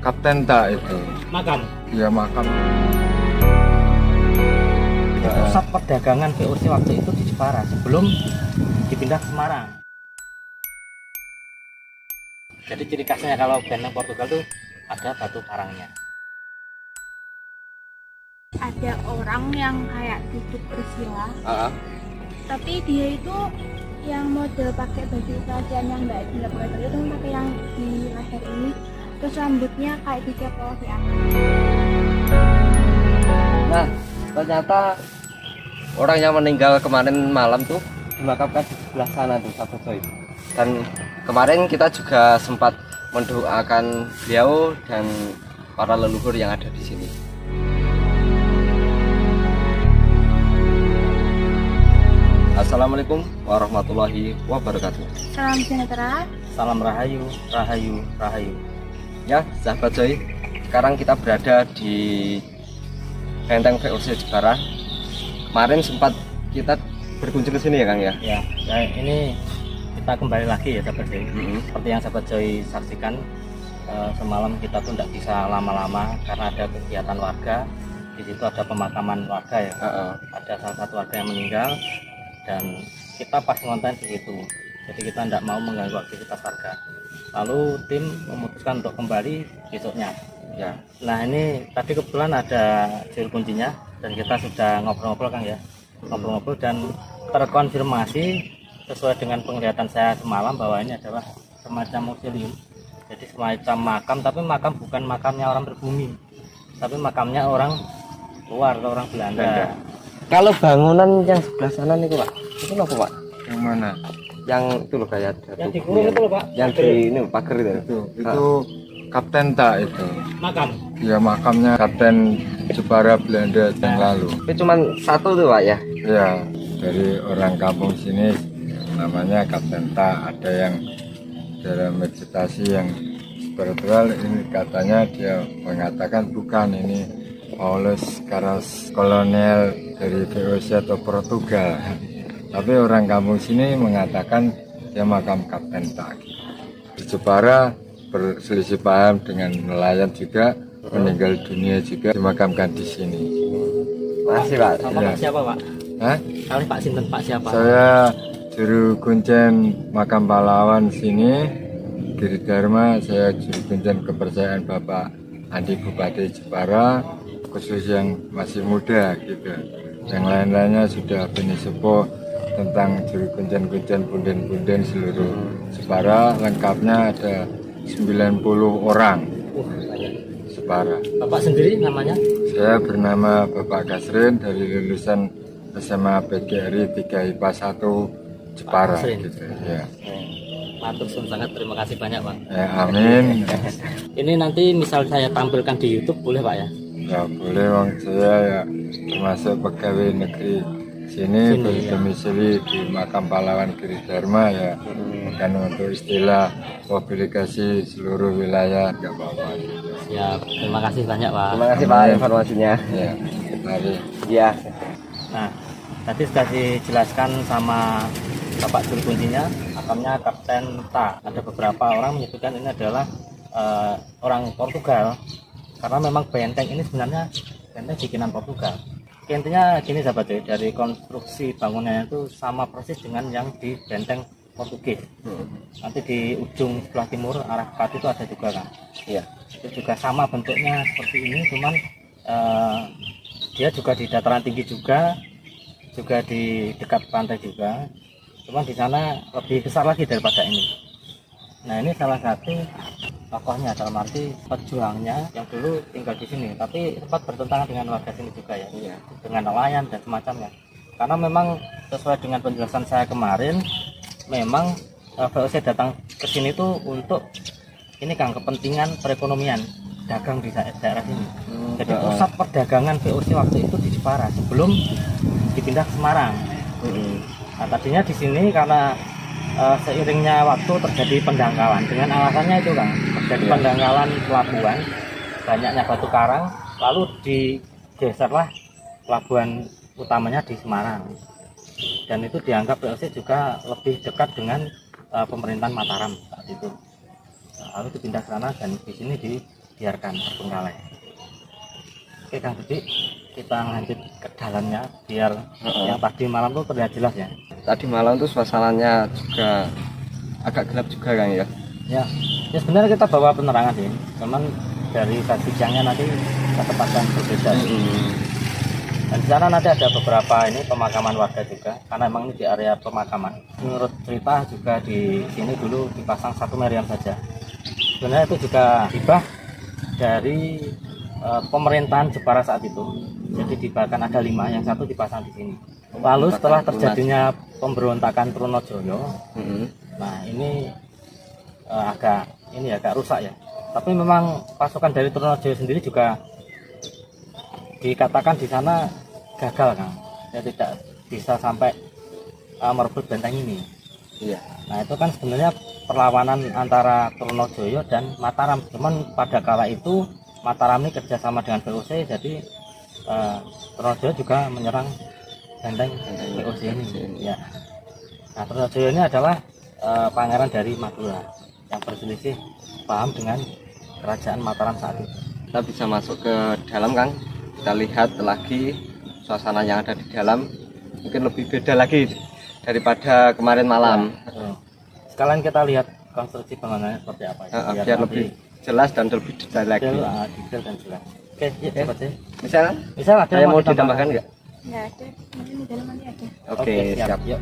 Kapten tak itu. Makam. Ya makam. Pusat perdagangan VOC waktu itu di Jepara sebelum dipindah ke Semarang. Jadi ciri khasnya kalau benteng Portugal tuh ada batu karangnya. Ada orang yang kayak duduk bersila, tapi dia itu yang model pakai baju kerajaan yang nggak dilap-lap itu pakai yang di leher ini, terus rambutnya kayak dicopot ya. Nah, ternyata orang yang meninggal kemarin malam tuh dimakamkan di sebelah sana tuh, sahabat Joy. Dan kemarin kita juga sempat mendoakan beliau dan para leluhur yang ada di sini. Assalamualaikum warahmatullahi wabarakatuh. Salam sejahtera. Salam rahayu, rahayu, rahayu. Ya, sahabat Joy, sekarang kita berada di Benteng VOC Jepara. Kemarin sempat kita berkunjung ke sini ya, Kang ya? Ya, ini kita kembali lagi ya sahabat Joy. Seperti yang sahabat Joy saksikan, semalam kita tuh tidak bisa lama-lama karena ada kegiatan warga. Di situ ada pemakaman warga ya. Ada salah satu warga yang meninggal dan kita pas ngonten di situ. Jadi kita tidak mau mengganggu aktivitas warga. Lalu tim memutuskan untuk kembali besoknya. Ya. Nah ini tadi kebetulan ada juru kuncinya dan kita sudah ngobrol-ngobrol Kang ya. Ngobrol-ngobrol dan terkonfirmasi sesuai dengan penglihatan saya semalam bahwa ini adalah semacam mausoleum. Jadi semacam makam, tapi makam bukan makamnya orang berbumi, tapi makamnya orang luar, orang Belanda. Kalau bangunan yang sebelah sana nih Pak, itu apa Pak? Yang mana? Yang itu loh kayak Yang dikurung itu loh Pak. yang di ini pagar itu. Itu Kapten tak itu. Makam. Ya makamnya Kapten Jepara Belanda yang lalu. Itu cuma satu tuh Pak ya. Ya dari orang kampung sini namanya Kapten tak. Ada yang dalam meditasi yang spiritual ini katanya dia mengatakan bukan ini Paulus Carlos kolonel dari VOC atau Portugal. Tapi orang kampung sini mengatakan dia makam Kapten tak. Di Jepara berselisih paham dengan nelayan juga, meninggal dunia juga dimakamkan di sini. Masih Pak. Sama Ya. Pak siapa Pak? Hah? Kalian Pak Sinten Pak siapa? Saya juru kuncen makam pahlawan sini, Giri Dharma. Saya juru kuncen kepercayaan Bapak Andi Bupati Jepara, khusus yang masih muda gitu. Yang lain-lainnya sudah bini sepuh tentang juru kuncen-kuncen punden-punden seluruh Jepara. Lengkapnya ada 90 orang Banyak. Jepara. Bapak sendiri namanya? Saya bernama Bapak Kasrin dari lulusan SMA PGRI 3 IPA 1 Jepara Kasrin. gitu ya. Matur suwun sangat, terima kasih banyak Pak. Ya amin. Ini nanti misal saya tampilkan di YouTube boleh Pak ya? Ya boleh wong saya ya termasuk pegawai negeri sini berdomisili di makam pahlawan Giri Dharma ya. Dan untuk istilah publikasi seluruh wilayah nggak apa-apa gitu. Siap, terima kasih banyak Pak. Terima kasih Pak informasinya. Ya, mari. Iya. Nah, tadi sudah dijelaskan sama Bapak juru kuncinya, makamnya Kapten Ta. Ada beberapa orang menyebutkan ini adalah orang Portugal, karena memang benteng ini sebenarnya benteng bikinan Portugal. Intinya gini sahabat ya, dari konstruksi bangunannya itu sama persis dengan yang di benteng Portugis. Nanti di ujung sebelah timur arah Pati itu ada juga kan. Iya. Itu juga sama bentuknya seperti ini, cuman dia juga di dataran tinggi juga di dekat pantai juga. Cuman di sana lebih besar lagi daripada ini. Nah ini salah satu tokohnya dalam arti pejuangnya yang dulu tinggal di sini, tapi sempat bertentangan dengan warga sini juga ya, dengan nelayan dan semacamnya. Karena memang sesuai dengan penjelasan saya kemarin, memang VOC datang ke sini tuh untuk ini Kang, kepentingan perekonomian dagang di daerah sini. Jadi pusat perdagangan VOC waktu itu di Jepara sebelum dipindah ke Semarang. Nah tadinya di sini karena seiringnya waktu terjadi pendangkalan, dengan alasannya itu Kang, terjadi pendangkalan pelabuhan, banyaknya batu karang, lalu digeserlah pelabuhan utamanya di Semarang. Dan itu dianggap VOC juga lebih dekat dengan pemerintahan Mataram saat itu. Lalu dipindah ke sana dan di sini biarkan terbengkalai. Oke Kang Budi, kita lanjut ke dalamnya biar yang tadi malam tuh terlihat jelas ya. Tadi malam tuh suasananya juga agak gelap juga Kang ya. Ya sebenarnya kita bawa penerangan sih, cuman dari sisi siangnya nanti ketepatan berbeda. Dan di sana nanti ada beberapa ini pemakaman warga juga, karena memang ini di area pemakaman. Menurut cerita juga di sini dulu dipasang satu meriam saja. Sebenarnya itu juga hibah dari pemerintahan Jepara saat itu. Jadi dibahkan ada 5, yang satu dipasang di sini. Lalu setelah terjadinya pemberontakan Trunojoyo, nah ini agak rusak ya. Tapi memang pasukan dari Trunojoyo sendiri juga dikatakan di sana gagal Kang. Ya tidak bisa sampai merebut benteng ini. Iya. Nah itu kan sebenarnya perlawanan antara Trunojoyo dan Mataram. Cuman pada kala itu Mataram ini kerjasama dengan VOC, jadi Trunojoyo juga menyerang benteng VOC ini. Ya. Nah Trunojoyo ini adalah pangeran dari Madura yang berselisih paham dengan kerajaan Mataram saat itu. Kita bisa masuk ke dalam Kang. Kita lihat lagi suasana yang ada di dalam, mungkin lebih beda lagi daripada kemarin malam. Sekalian kita lihat konstruksi bangunannya seperti apa ya, biar lebih jelas dan lebih detail lagi. Detail dan jelas. Oke, cepat sih. Misal ada yang mau ditambahkan nggak? Nggak ada, mungkin di dalam nanti ada. Oke, siap. Yuk.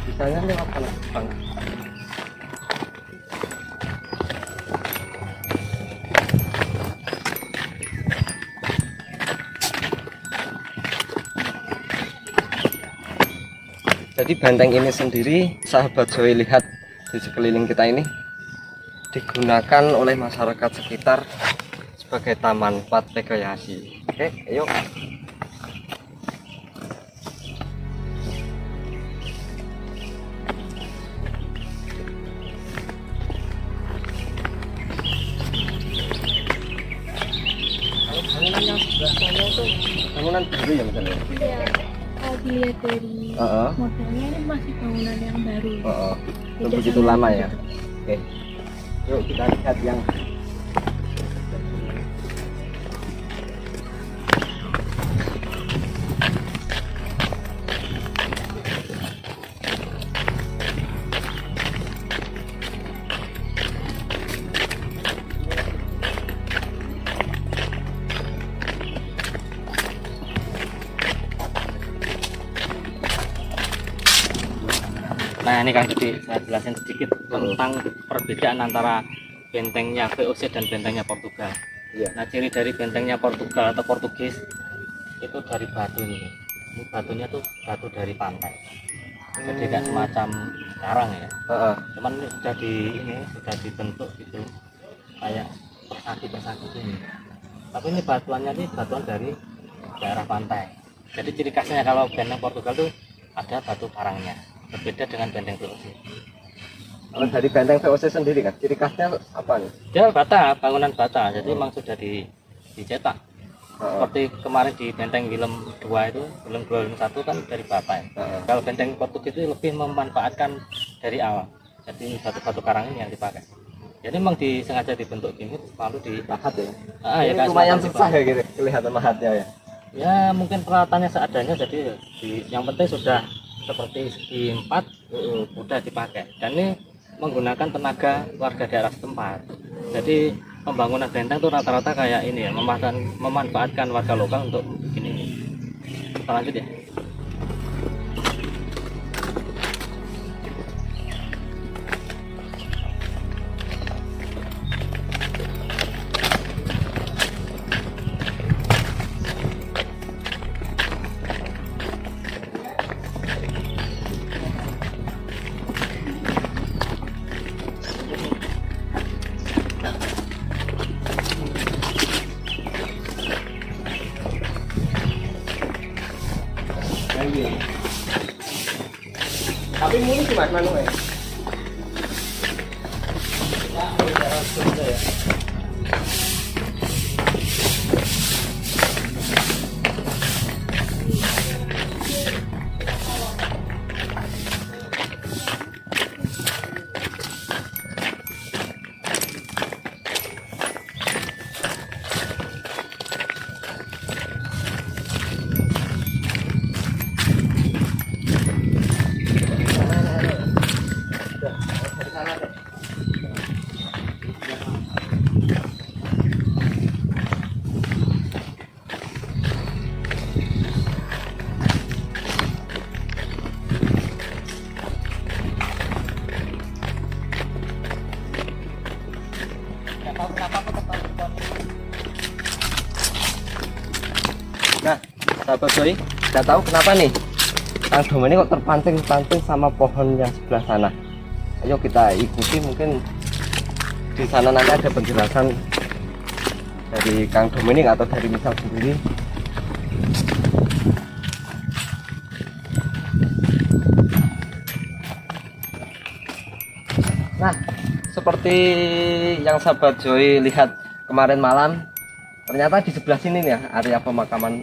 Bisanya lewat mana Bang? Jadi benteng ini sendiri, sahabat Zoe, lihat di sekeliling kita ini digunakan oleh masyarakat sekitar sebagai taman tempat rekreasi. Oke, ayo. Bangunan yang sebelah sana itu bangunan baru ya misalnya? Iya, kalau dilihat dari modelnya ini masih bangunan yang baru. Belum begitu lama ya. Oke, yuk kita lihat yang Nah ini Kang Budi, saya jelasin sedikit tentang perbedaan antara bentengnya VOC dan bentengnya Portugal. Nah ciri dari bentengnya Portugal atau Portugis itu dari batu ini. Ini batunya tuh batu dari pantai. Jadi kayak semacam karang ya. Cuman ini sudah dibentuk gitu kayak persagi ini. Tapi ini batuannya ini batuan dari daerah pantai. Jadi ciri khasnya kalau benteng Portugal tuh ada batu karangnya. Berbeda dengan benteng VOC. Kalau dari benteng VOC sendiri kan, ciri khasnya apa nih? Dia bata, bangunan bata, jadi memang sudah dicetak. Seperti kemarin di benteng Willem II itu, Willem II, Willem I kan dari bata. Kalau benteng Portugis itu lebih memanfaatkan dari awal. Jadi batu-batu karang ini yang dipakai. Jadi memang disengaja dibentuk gini, lalu dipahat ya. Ya kan lumayan susah ya gitu, kelihatan mahatnya ya. Ya mungkin peralatannya seadanya, jadi yang penting sudah seperti segi 4 mudah dipakai, dan ini menggunakan tenaga warga daerah setempat. Jadi pembangunan benteng itu rata-rata kayak ini ya, memanfaatkan warga lokal untuk bikin ini. Kita lanjut ya. Tapi muni sih mas manual. Nah, sahabat Joy, nggak tahu kenapa nih Kang Dom ini kok terpancing-pancing sama pohon yang sebelah sana. Ayo kita ikuti, mungkin di sana nanti ada penjelasan dari Kang Dom ini atau dari misal sendiri. Nah, seperti yang sahabat Joy lihat kemarin malam, ternyata di sebelah sini nih ya, area pemakaman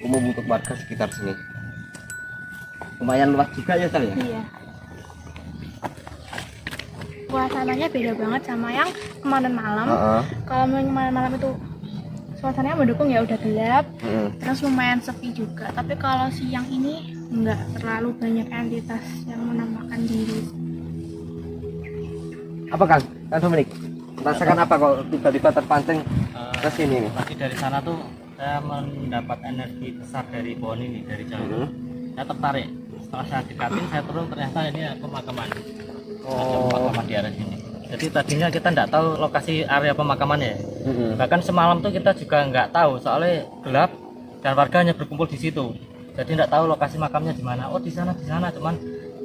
umum untuk warga sekitar sini. Lumayan luas juga ya Sal ya? Iya. Suasananya beda banget sama yang kemarin malam. Kalau yang kemarin malam itu suasananya mendukung ya, udah gelap, terus lumayan sepi juga. Tapi kalau siang ini nggak terlalu banyak entitas yang menampakkan diri. Apa Kang Dominik? Merasakan apa kok tiba-tiba terpancing ke sini nih? Tadi dari sana tuh saya mendapat energi besar dari pohon ini, dari jauh. Saya tertarik. Setelah saya dekatin, saya turun, ternyata ini pemakaman. Ada pemakaman di area sini. Jadi tadinya kita nggak tahu lokasi area pemakamannya. Bahkan semalam tuh kita juga nggak tahu, soalnya gelap dan warga hanya berkumpul di situ. Jadi nggak tahu lokasi makamnya di mana. Oh di sana, cuman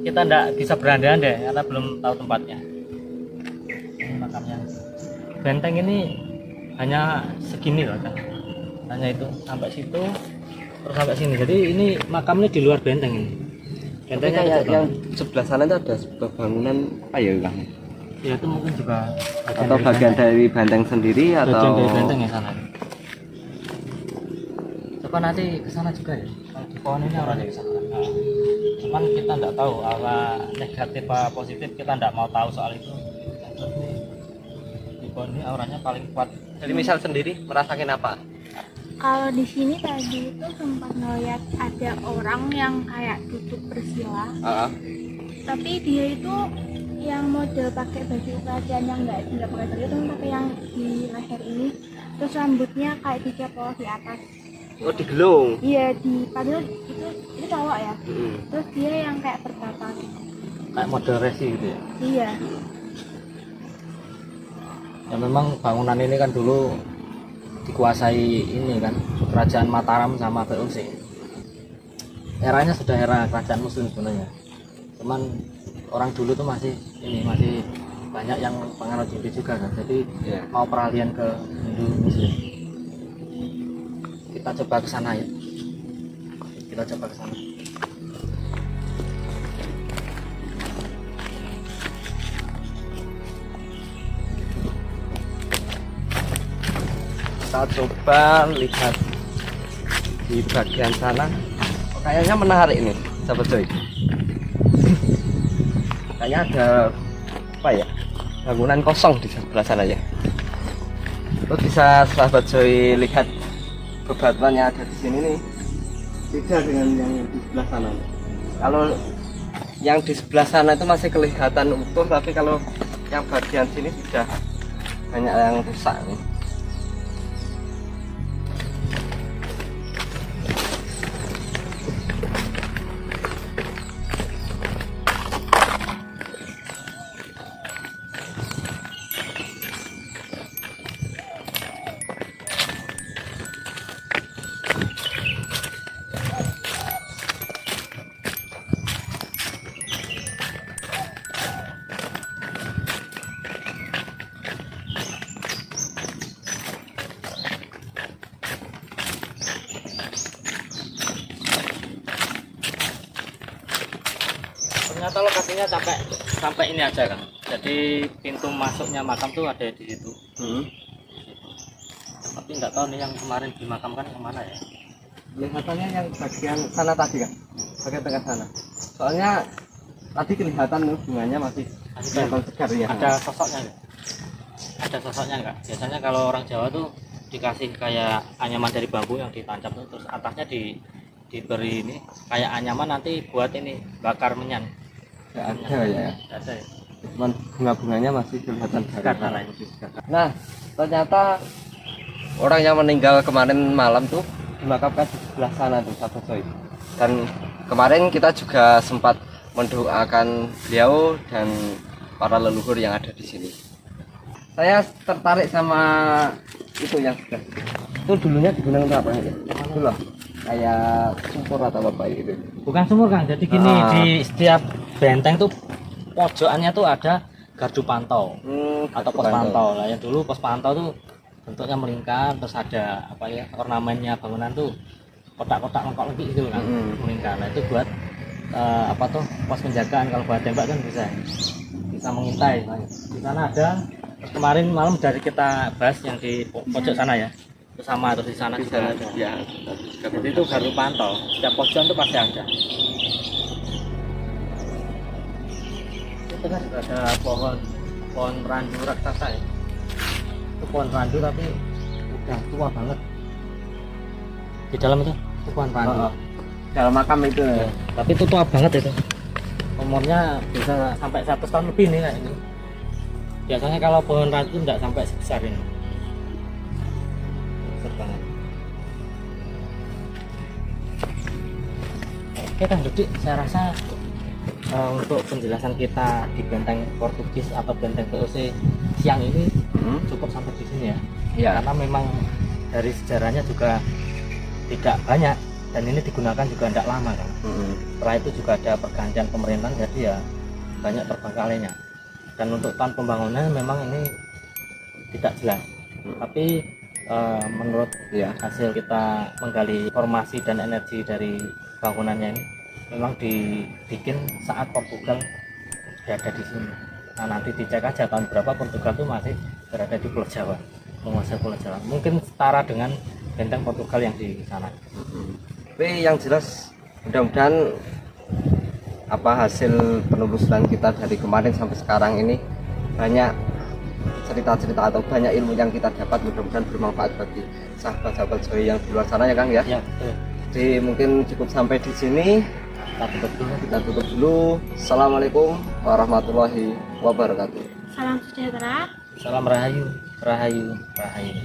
kita nggak bisa berandai-andai karena belum tahu tempatnya. Ini makamnya. Benteng ini hanya segini loh kan, hanya itu sampai situ terus sampai sini. Jadi ini makamnya di luar benteng ini. Bentengnya kayak yang sebelah sana itu ada sebuah bangunan apa ya Kang? Ya itu mungkin juga Atau bagian dari benteng sendiri atau bagian dari benteng ya sana. Coba nanti ke sana juga ya. Kalau di pohon ini auranya bisa. Nah, cuman kita nggak tahu aura negatif apa positif, kita nggak mau tahu soal itu. Terus nih, di pohon ini auranya paling kuat. Jadi misal sendiri merasakan apa? Kalau di sini tadi itu sempat ngeliat ada orang yang kayak duduk bersila, tapi dia itu yang model pakai baju kerajaan yang nggak pakai baju itu, pakai yang di leher ini, terus rambutnya kayak dicepol di atas. Oh digelung? Iya, di padahal itu cowok ya. Terus dia yang kayak bertapa gitu. Kayak model resi gitu ya. Iya. Ya memang bangunan ini kan dulu dikuasai ini kan kerajaan Mataram sama VOC. Eranya sudah era kerajaan Muslim sebenarnya. Cuman orang dulu tuh masih banyak yang penganut Hindu juga kan. Jadi mau peralihan ke Hindu Muslim. Kita coba ke sana ya. Kita coba ke sana. Kita coba lihat di bagian sana. Oh, kayaknya menarik ini sahabat Joy. Kayaknya ada apa ya, bangunan kosong di sebelah sana ya. Terus bisa sahabat Joy lihat bebatuan yang ada di sini nih, beda dengan yang di sebelah sana. Kalau yang di sebelah sana itu masih kelihatan utuh, tapi kalau yang bagian sini sudah banyak yang rusak nih. ternyata lokasinya sampai ini aja kan. Jadi pintu masuknya makam tuh ada di situ. Tapi nggak tahu nih yang kemarin dimakamkan kemana ya. Kelihatannya yang bagian sana tadi kan, bagian tengah sana. Soalnya tadi kelihatan bunganya masih kelihatan segar ya. Ada sosoknya nggak? Ada sosoknya nggak? Biasanya kalau orang Jawa tuh dikasih kayak anyaman dari bambu yang ditancap tuh, terus atasnya diberi ini kayak anyaman nanti buat ini bakar menyan. Nggak ada ya. Nggak ada ya. Cuman bunga-bunganya masih kelihatan Segar segar. sana ini. Nah, ternyata orang yang meninggal kemarin malam tuh dimakamkan di sebelah sana tuh, sahabat Joy. Dan kemarin kita juga sempat mendoakan beliau dan para leluhur yang ada di sini. Saya tertarik sama itu yang sudah. Itu dulunya digunakan untuk apa ya? Itu loh, kayak sumur atau apa gitu. Bukan sumur Kang, jadi gini di setiap benteng tuh pojokannya tuh ada gardu pantau atau pos pantau lah. Yang dulu pos pantau tuh bentuknya melingkar, terus ada apa ya ornamennya bangunan tuh kotak-kotak lengkap gitu kan, melingkar. Nah itu buat apa tuh pos penjagaan, kalau buat tembak kan bisa mengintai. Di sana ada. Terus kemarin malam dari kita bahas yang di pojok sana ya, itu sama, terus di sana juga ada. Ya, Jadi itu gardu pantau, setiap pojokan tuh pasti ada. Itu kan juga ada pohon randu raksasa ya. Itu pohon randu tapi udah tua banget. Di dalam itu pohon randu. dalam makam itu. Ya, tapi itu tua banget itu. Umurnya bisa sampai 100 tahun lebih nih kayak ini. Biasanya kalau pohon randu enggak sampai sebesar ini. Besar banget. Oke Kang Dudi, saya rasa untuk penjelasan kita di benteng Portugis atau benteng VOC siang ini cukup sampai di sini ya. Iya. Karena memang dari sejarahnya juga tidak banyak dan ini digunakan juga tidak lama kan. Setelah itu juga ada pergantian pemerintahan, jadi ya banyak terbengkalainya. Dan untuk tahun pembangunan memang ini tidak jelas. Tapi menurut hasil kita menggali informasi dan energi dari bangunannya ini memang dibikin saat Portugal berada di sini. Nah nanti dicek aja tahun berapa Portugal itu masih berada di Pulau Jawa, menguasai Pulau Jawa. Mungkin setara dengan benteng Portugal yang di sana. Tapi yang jelas mudah-mudahan apa hasil penelusuran kita dari kemarin sampai sekarang ini banyak cerita-cerita atau banyak ilmu yang kita dapat, mudah-mudahan bermanfaat bagi sahabat-sahabat Joy yang di luar sana ya Kang ya. Ya betul. Jadi mungkin cukup sampai di sini. Kita tutup dulu. Assalamualaikum warahmatullahi wabarakatuh. Salam sejahtera. Salam Rahayu, Rahayu, Rahayu.